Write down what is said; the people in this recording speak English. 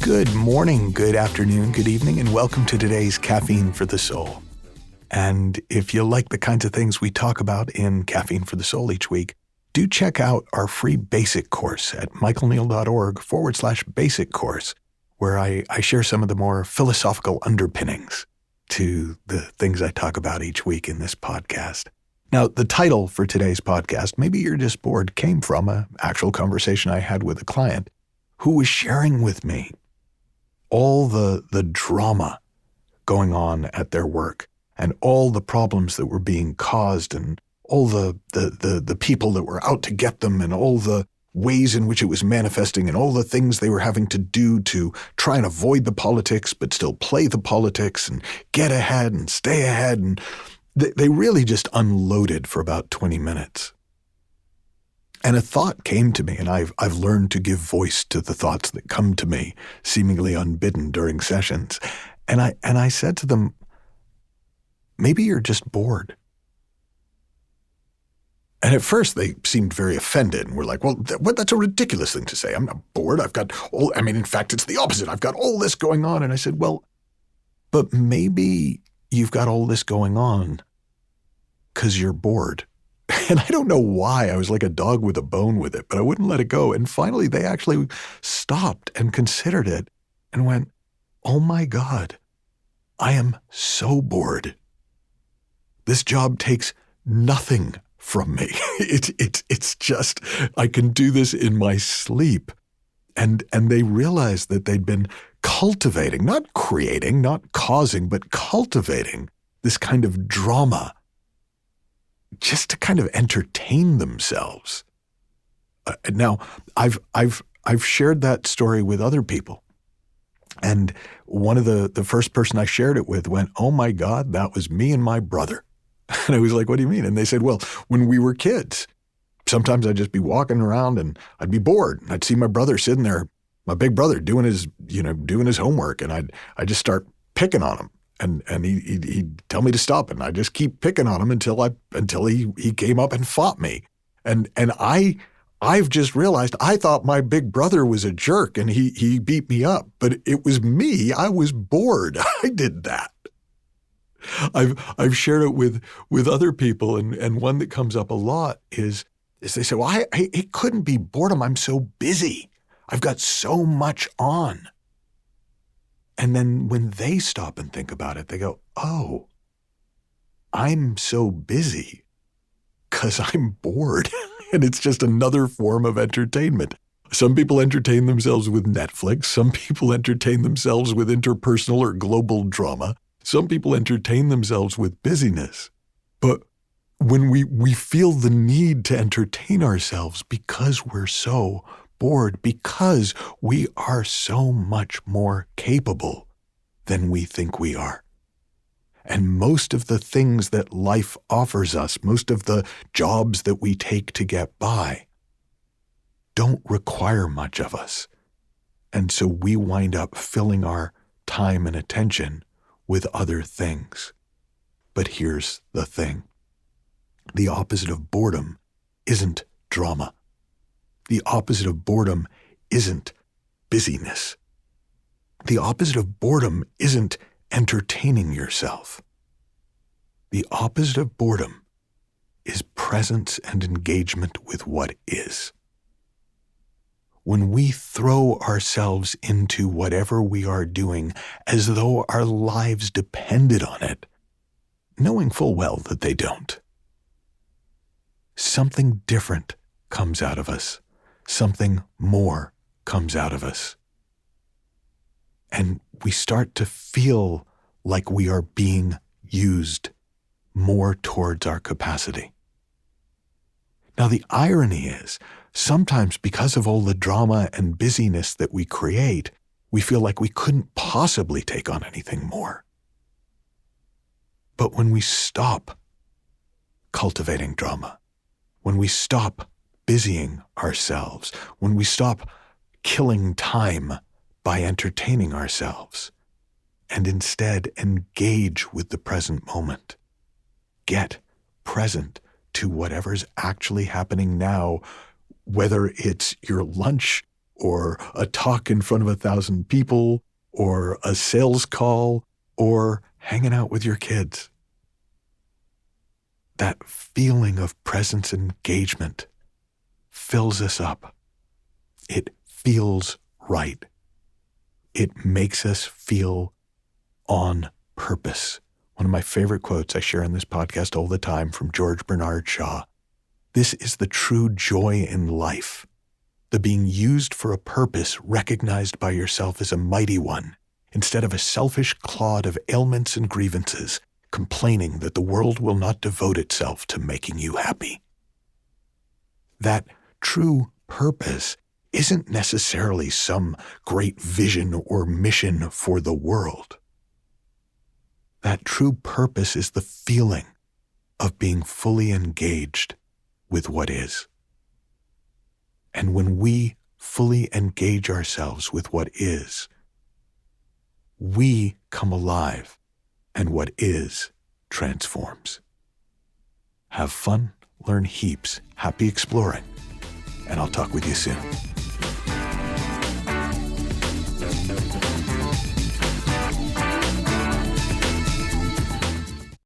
Good morning, good afternoon, good evening, and welcome to today's Caffeine for the Soul. And if you like the kinds of things we talk about in Caffeine for the Soul each week, do check out our free basic course at michaelneill.org/basic course, where I share some of the more philosophical underpinnings to the things I talk about each week in this podcast. Now, the title for today's podcast, Maybe You're Just Bored, came from an actual conversation I had with a client who was sharing with me all the drama going on at their work and all the problems that were being caused and all the people that were out to get them and all the ways in which it was manifesting and all the things they were having to do to try and avoid the politics but still play the politics and get ahead and stay ahead. And they really just unloaded for about 20 minutes. And a thought came to me, and I've learned to give voice to the thoughts that come to me, seemingly unbidden during sessions. And I said to them, maybe you're just bored. And at first they seemed very offended and were like, well, that's a ridiculous thing to say. I'm not bored. In fact, it's the opposite. I've got all this going on. And I said, well, but maybe you've got all this going on because you're bored. And I don't know why. I was like a dog with a bone with it, but I wouldn't let it go. And finally, they actually stopped and considered it and went, oh my God, I am so bored. This job takes nothing from me. It's just, I can do this in my sleep. And they realized that they'd been cultivating, not creating, not causing, but cultivating this kind of drama just to kind of entertain themselves. Now, I've shared that story with other people. And one of the first person I shared it with went, oh my God, that was me and my brother. And I was like, what do you mean? And they said, well, when we were kids, sometimes I'd just be walking around and I'd be bored. I'd see my brother sitting there, my big brother doing his homework. And I'd just start picking on him. And he'd tell me to stop, and I just keep picking on him until he came up and fought me. And I've just realized I thought my big brother was a jerk and he beat me up, but it was me. I was bored. I did that. I've shared it with other people, and one that comes up a lot is they say, well, it couldn't be boredom. I'm so busy. I've got so much on. And then when they stop and think about it, they go, oh, I'm so busy because I'm bored. And it's just another form of entertainment. Some people entertain themselves with Netflix. Some people entertain themselves with interpersonal or global drama. Some people entertain themselves with busyness. But when we feel the need to entertain ourselves because we're so bored, because we are so much more capable than we think we are. And most of the things that life offers us, most of the jobs that we take to get by, don't require much of us. And so we wind up filling our time and attention with other things. But here's the thing. The opposite of boredom isn't drama. The opposite of boredom isn't busyness. The opposite of boredom isn't entertaining yourself. The opposite of boredom is presence and engagement with what is. When we throw ourselves into whatever we are doing as though our lives depended on it, knowing full well that they don't, something different comes out of us. Something more comes out of us. And we start to feel like we are being used more towards our capacity. Now, the irony is, sometimes because of all the drama and busyness that we create, we feel like we couldn't possibly take on anything more. But when we stop cultivating drama, when we stop busying ourselves, when we stop killing time by entertaining ourselves, and instead engage with the present moment, get present to whatever's actually happening now, whether it's your lunch or a talk in front of 1,000 people or a sales call or hanging out with your kids. That feeling of presence and engagement fills us up. It feels right. It makes us feel on purpose. One of my favorite quotes I share on this podcast all the time from George Bernard Shaw. This is the true joy in life. The being used for a purpose recognized by yourself as a mighty one, instead of a selfish clod of ailments and grievances, complaining that the world will not devote itself to making you happy. That true purpose isn't necessarily some great vision or mission for the world. That true purpose is the feeling of being fully engaged with what is. And when we fully engage ourselves with what is, we come alive, and what is transforms. Have fun, learn heaps, happy exploring, and I'll talk with you soon.